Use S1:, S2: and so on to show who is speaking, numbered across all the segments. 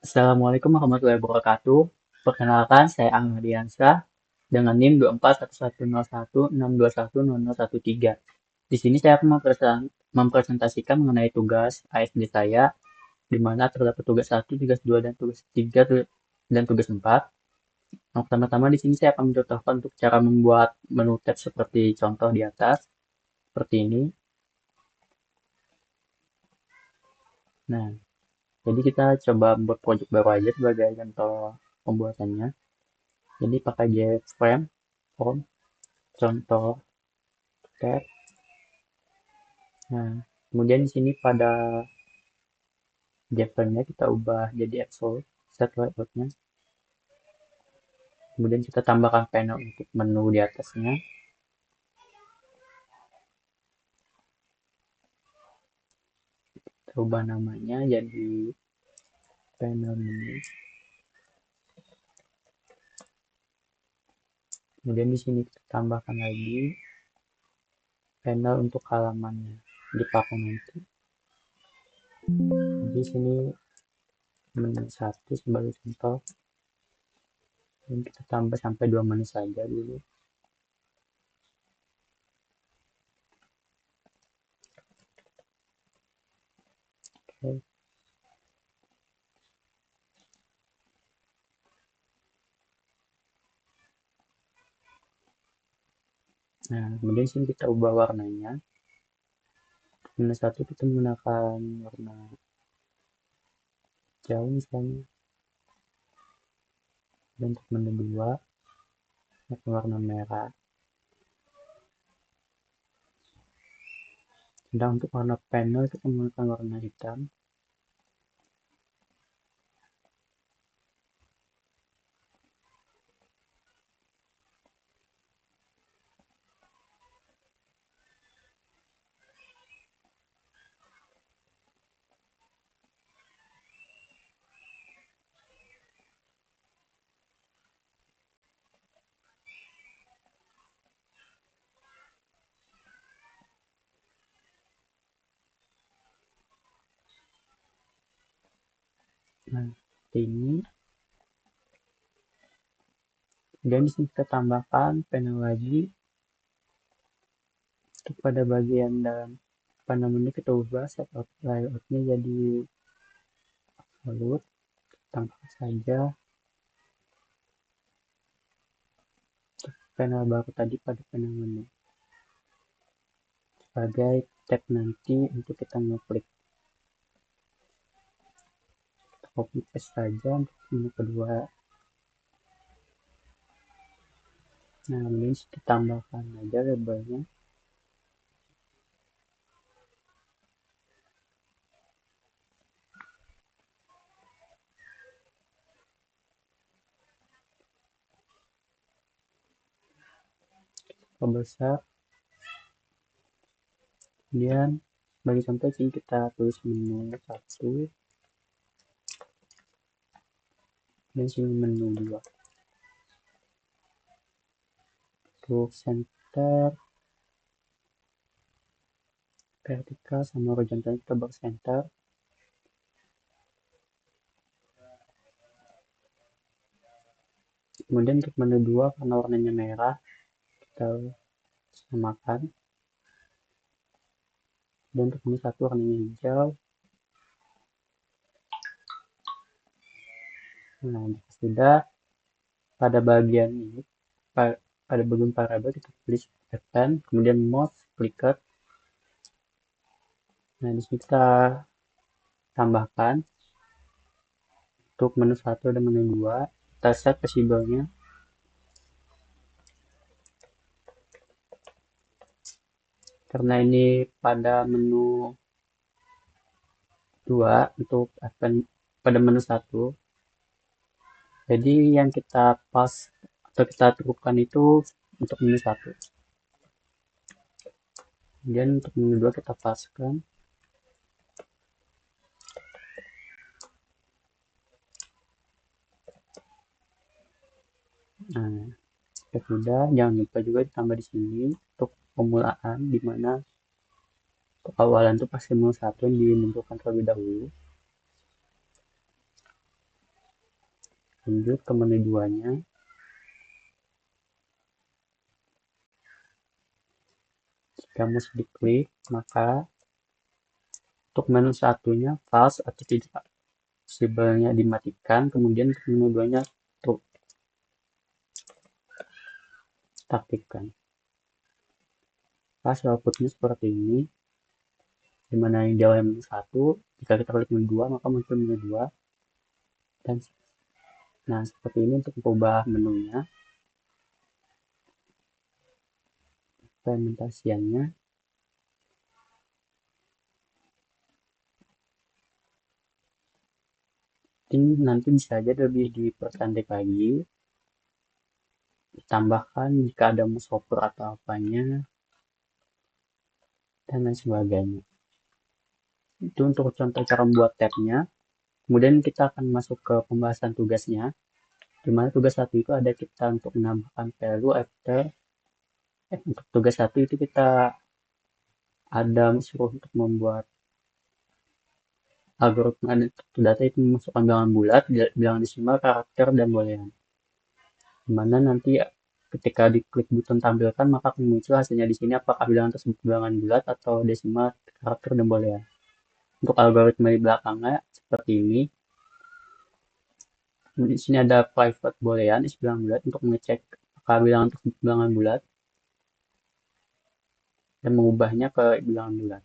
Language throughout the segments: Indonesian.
S1: Assalamualaikum warahmatullahi wabarakatuh. Perkenalkan, saya Ahmadiansyah dengan NIM 241101621013. Di sini saya akan mempresentasikan mengenai tugas ASD saya, di mana terdapat tugas 1, tugas 2, dan tugas 3, dan tugas 4. Nah, pertama-tama di sini saya akan mencontohkan untuk cara membuat menu tab seperti contoh di atas, seperti ini. Nah, jadi kita coba buat project baru aja sebagai contoh pembuatannya. Jadi pakai JFrame, form, contoh tab. Nah, kemudian di sini pada JFrame-nya kita ubah jadi Excel, set layout-nya. Kemudian kita tambahkan panel untuk menu di atasnya. Kita ubah namanya jadi panel menu. Kemudian di sini kita tambahkan lagi panel untuk halamannya dipakai nanti. Di sini menu 1 sebagai contoh. Dan kita tambah sampai 2 menu saja dulu. Oke. Nah, kemudian sini kita ubah warnanya. Menu 1 kita menggunakan warna hijau misalnya. Dan untuk menu 2 warna merah. Sedang untuk warna panel kita menggunakan warna hitam. Nah, seperti ini. Dan di sini kita tambahkan panel lagi. Untuk pada bagian dalam panel menu kita ubah setup layoutnya jadi absolute. Tambahkan saja panel baru tadi pada panel menu sebagai tab nanti untuk kita ngeklik. Kita copy paste saja untuk menu kedua. Nah, ini kita tambahkan aja labelnya. Besar. Kemudian bagi contoh sini kita tulis menu 1 dan sini menu 2. Untuk center vertikal sama horizontal kita box center. Kemudian untuk menu 2 karena warnanya merah kita samakan. Dan untuk menu 1 warnanya hijau. Nah, jika sudah pada bagian ini pada bagian variabel kita pilih F10, kemudian mouse clicker. Nah, di sini kita tambahkan untuk menu 1 dan menu 2 kita set visible-nya. Karena ini pada menu 2 untuk pada menu 1. Jadi yang kita pas atau kita tentukan itu untuk menu 1. Kemudian untuk menu 2 kita paskan. Nah, jika sudah, jangan lupa juga ditambah di sini untuk pemulaan, di mana untuk awalan itu pasti menu 1 dimunculkan terlebih dahulu. Lanjut ke menu 2-nya. Jika masih diklik, maka untuk menu satunya false atau tidak, visible-nya dimatikan, kemudian ke menu 2-nya true, aktifkan. Hasil outputnya seperti ini, dimana yang di awal menu 1, jika kita klik menu 2, maka muncul menu 2. Dan nah, seperti ini untuk mengubah menunya. Implementasiannya ini nanti bisa aja lebih dipercantik lagi, ditambahkan jika ada mouse hopper atau apanya, dan lain sebagainya. Itu untuk contoh cara membuat tabnya. Kemudian kita akan masuk ke pembahasan tugasnya, di mana tugas satu itu ada kita untuk menambahkan value after. Untuk tugas satu itu kita ada suruh untuk membuat algoritma data itu memasukkan bilangan bulat, bilangan desimal, karakter, dan boolean. Dimana nanti ketika diklik button tampilkan maka akan muncul hasilnya di sini apakah bilangan tersebut bilangan bulat atau desimal, karakter, dan boolean. Untuk algoritma di belakangnya seperti ini. Di sini ada private boolean is bilangan bulat untuk mengecek apakah bilangan tersebut bilangan bulat dan mengubahnya ke bilangan bulat.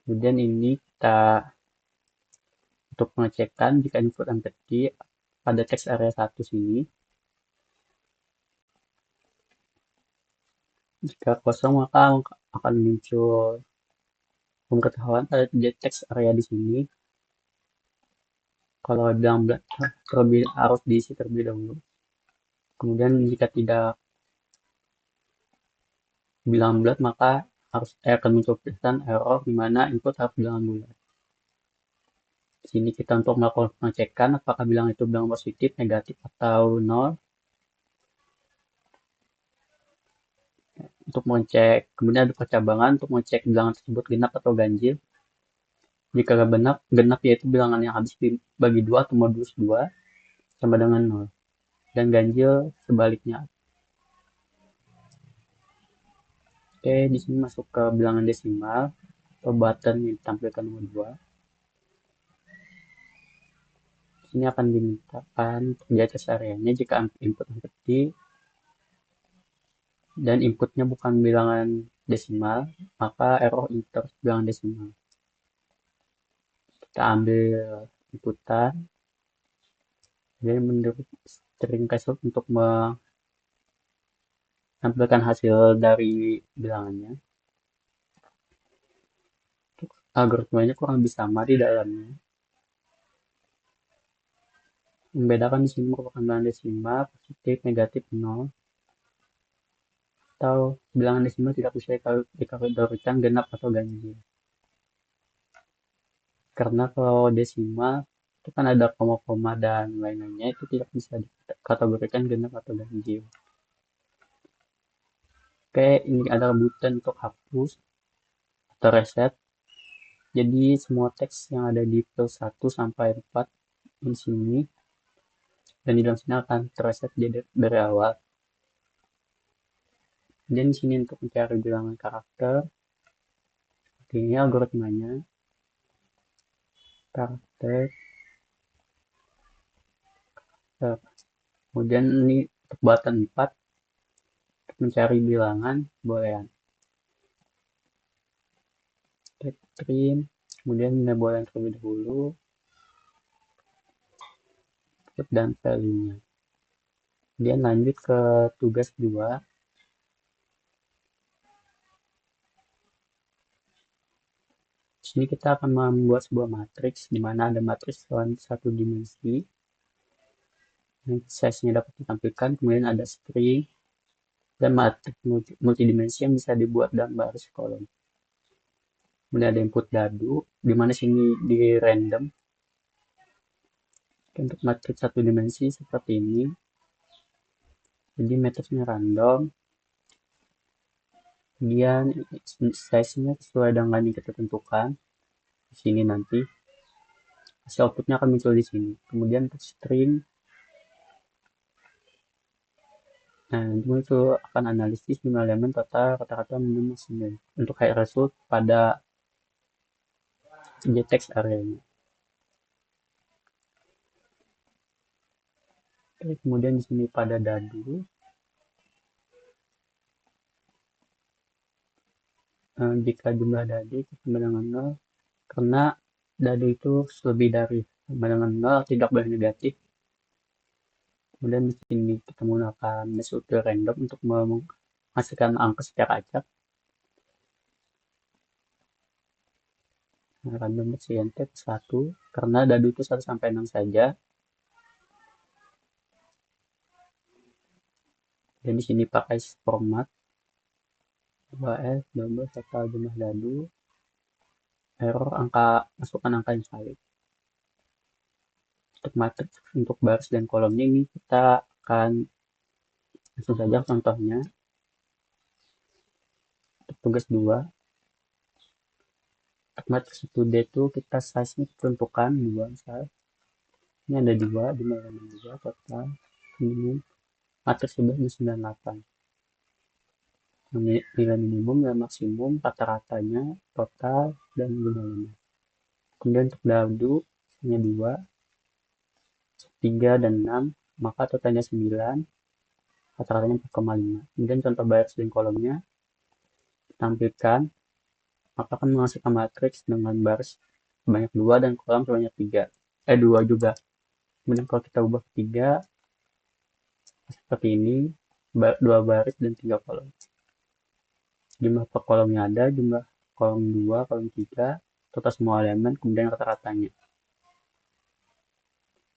S1: Kemudian ini kita untuk pengecekan jika input empty pada text area 1 sini. Jika kosong maka akan muncul pemberitahuan pada text area di sini. Kalau bilang terlebih harus diisi terlebih dahulu. Kemudian jika tidak bilang bulat maka akan muncul tulisan error di mana input harus bilangan bulat. Di sini kita untuk melakukan pengecekan apakah bilangan itu bilangan positif, negatif, atau nol. Untuk mengecek, kemudian ada percabangan untuk mengecek bilangan tersebut genap atau ganjil. Jika genap yaitu bilangan yang habis dibagi 2 atau modulus 2 sama dengan 0. Dan ganjil sebaliknya. Oke, di sini masuk ke bilangan desimal atau button yang ditampilkan nomor 2. Di sini akan dimintakan di atas areanya jika input empty dan inputnya bukan bilangan desimal, maka error enter bilangan desimal. Kita ambil inputan dan menurut string cache untuk menampilkan hasil dari bilangannya. Algoritmanya kurang lebih sama di dalamnya. Membedakan di sini merupakan bilangan desimal, positif, negatif, 0. Atau bilangan desimal tidak bisa dikategorikan genap atau ganjil. Karena kalau desimal itu kan ada koma-koma dan lain-lainnya, itu tidak bisa dikategorikan genap atau ganjil. Oke, ini ada button untuk hapus atau reset. Jadi semua teks yang ada di file 1 sampai 4 di sini dan di dalam sini akan terreset dari awal. Dan di sini untuk mencari bilangan karakter, ini algoritmanya karakter. Kemudian ini untuk button 4 untuk mencari bilangan boolean. Klik trim, kemudian nilai boolean terlebih dahulu dan value-nya. Kemudian lanjut ke tugas 2. Di sini kita akan membuat sebuah matriks di mana ada matriks dalam satu dimensi. Size-nya dapat ditampilkan, kemudian ada string dan matriks multidimensi yang bisa dibuat dalam baris kolom. Kemudian ada input dadu, di mana sini di random. Untuk matriks satu dimensi seperti ini. Jadi matriksnya random. Kemudian size-nya sesuai dengan yang kita tentukan. Di sini nanti hasil outputnya akan muncul di sini. Kemudian untuk string, nah muncul akan analisis jumlah elemen total kata-kata minimum maksimum untuk high result pada JText area-nya. Oke, kemudian di sini pada dadu, jika jumlah dadu sama dengan 0, karena dadu itu lebih dari sama dengan 0 tidak boleh negatif. Kemudian di sini kita menggunakan metode random untuk menghasilkan angka secara acak. Nah, random CNT 1 karena dadu itu 1 sampai 6 saja. Dan di sini pakai format 2F double total jumlah dadu, error masukkan angka yang valid. Untuk matriks, untuk baris dan kolomnya ini kita akan langsung saja contohnya. Untuk tugas 2, untuk matriks 1D itu kita size-nya tentukan 2 misal. Ini ada 2, dimana 2 total minimum matriks 98. Nilai minimum dan maksimum rata-ratanya total dan jumlahnya. Kemudian untuk dadu hanya 2, 3 dan 6, maka totalnya 9, rata-ratanya 4,5. Kemudian contoh baris dan kolomnya tampilkan, maka akan menghasilkan matriks dengan baris sebanyak 2 dan kolom sebanyak 2 juga. Kemudian kalau kita ubah 3 seperti ini, 2 baris dan 3 kolom. Jumlah per kolomnya ada, jumlah kolom 2, kolom 3, total semua elemen, kemudian rata-ratanya.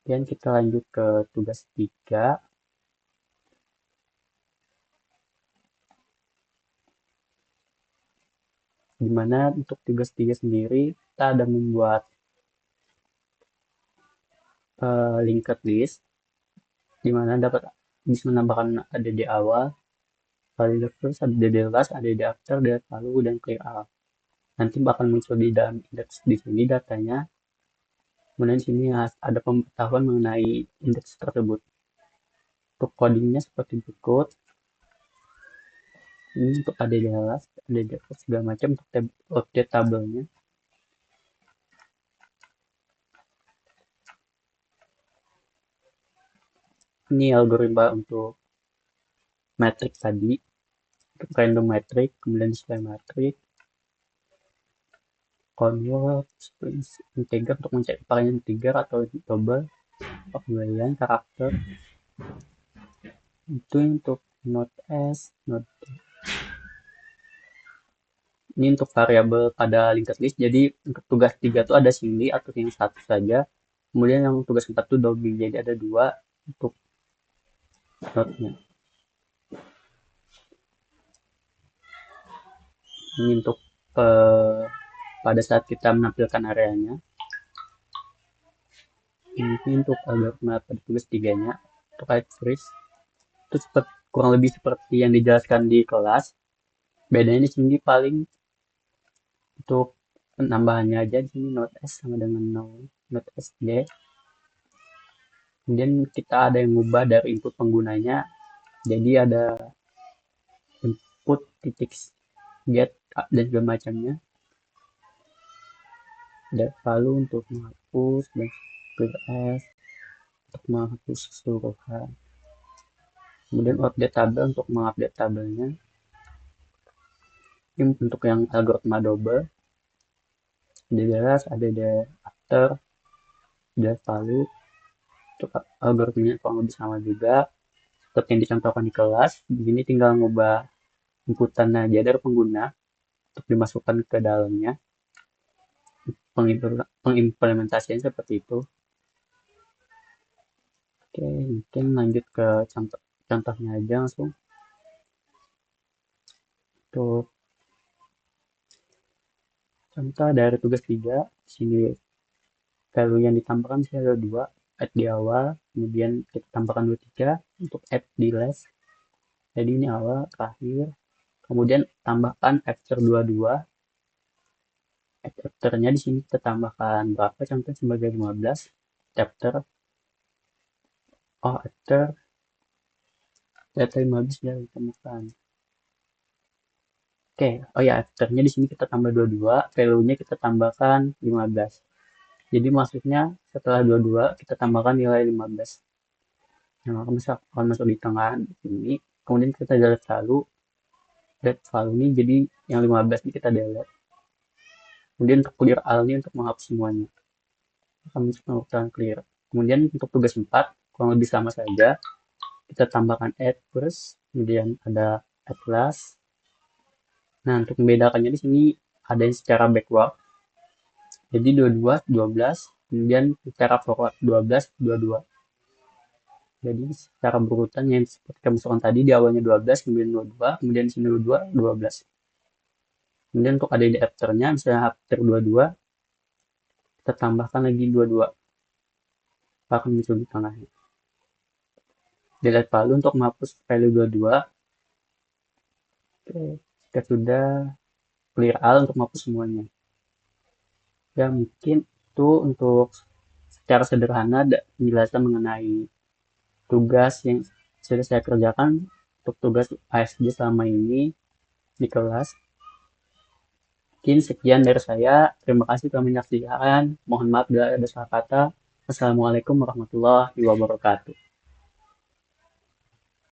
S1: Kemudian kita lanjut ke tugas 3. Dimana untuk tugas 3 sendiri, kita ada membuat linked list, dimana dapat bisa menambahkan ada di awal, valid first, ada di last, ada di after, delete lalu, dan clear all. Nanti bakal muncul di dalam indeks di sini datanya. Kemudian di sini ada pemberitahuan mengenai indeks tersebut. Untuk codingnya seperti berikut. Ini untuk ada di last, ada di after, segala macam untuk update tabelnya. Ini algoritma untuk matrix tadi, untuk random matrix, kemudian display matrix, convert, integer untuk mencari varian integer atau double, pembelian karakter, itu untuk node S, node D. Ini untuk variabel pada linked list. Jadi untuk tugas 3 itu ada singly atau yang satu saja. Kemudian yang tugas 4 itu double. Jadi ada 2 untuk node-nya. Ini untuk pada saat kita menampilkan areanya. Ini untuk algoritma pada tugas 3-nya. Untuk type freeze itu kurang lebih seperti yang dijelaskan di kelas. Bedanya di sini paling untuk penambahannya aja di sini node S sama dengan node SD. Kemudian kita ada yang mengubah dari input penggunanya, jadi ada input titik get dan segala macamnya. Ada value untuk menghapus dan clear S untuk menghapus keseluruhan. Kemudian update tabel untuk mengupdate tabelnya. Ini untuk yang algoritma double. Ada jelas, ada di after, ada value. Untuk algoritmanya kurang lebih sama juga seperti yang dicontohkan di kelas. Di sini tinggal ngubah inputan aja dari pengguna untuk dimasukkan ke dalamnya. Pengimplementasian seperti itu. Oke, mungkin lanjut ke contohnya aja langsung. Untuk contoh dari tugas 3, sini value yang ditambahkan sih ada 2, add di awal, kemudian kita tambahkan 23 untuk add di last. Jadi ini awal, terakhir, kemudian tambahkan after 22, Chapternya di sini kita tambahkan berapa contoh sebagai 15 chapter. Oh, chapter data 15 ya ditemukan. Oke, oh ya, chapternya di sini kita tambah 22, value-nya kita tambahkan 15. Jadi maksudnya setelah 22 kita tambahkan nilai 15. Nah, kalau masuk di tengah ini, kemudian kita delete value ini jadi yang 15 ini kita delete. Kemudian untuk clear all ini untuk menghapus semuanya. Akan melakukan clear. Kemudian untuk tugas 4, kurang lebih sama saja. Kita tambahkan add first, kemudian ada add class. Nah, untuk membedakannya di sini ada yang secara backward. Jadi 22, 12, kemudian secara forward 12, 22. Jadi secara berurutan yang seperti kami masukkan tadi di awalnya 12, kemudian 22, kemudian di sini 22, 12. Kemudian untuk ada di afternya, misalnya after 22, kita tambahkan lagi 22. Akan muncul di tengahnya. Delete value untuk menghapus value 22. Oke, jika sudah, clear all untuk menghapus semuanya. Ya, mungkin itu untuk secara sederhana penjelasan mengenai tugas yang sudah saya kerjakan untuk tugas ASD selama ini di kelas. Mungkin sekian dari saya. Terima kasih telah menyaksikan. Mohon maaf bila ada salah kata. Assalamualaikum warahmatullahi wabarakatuh.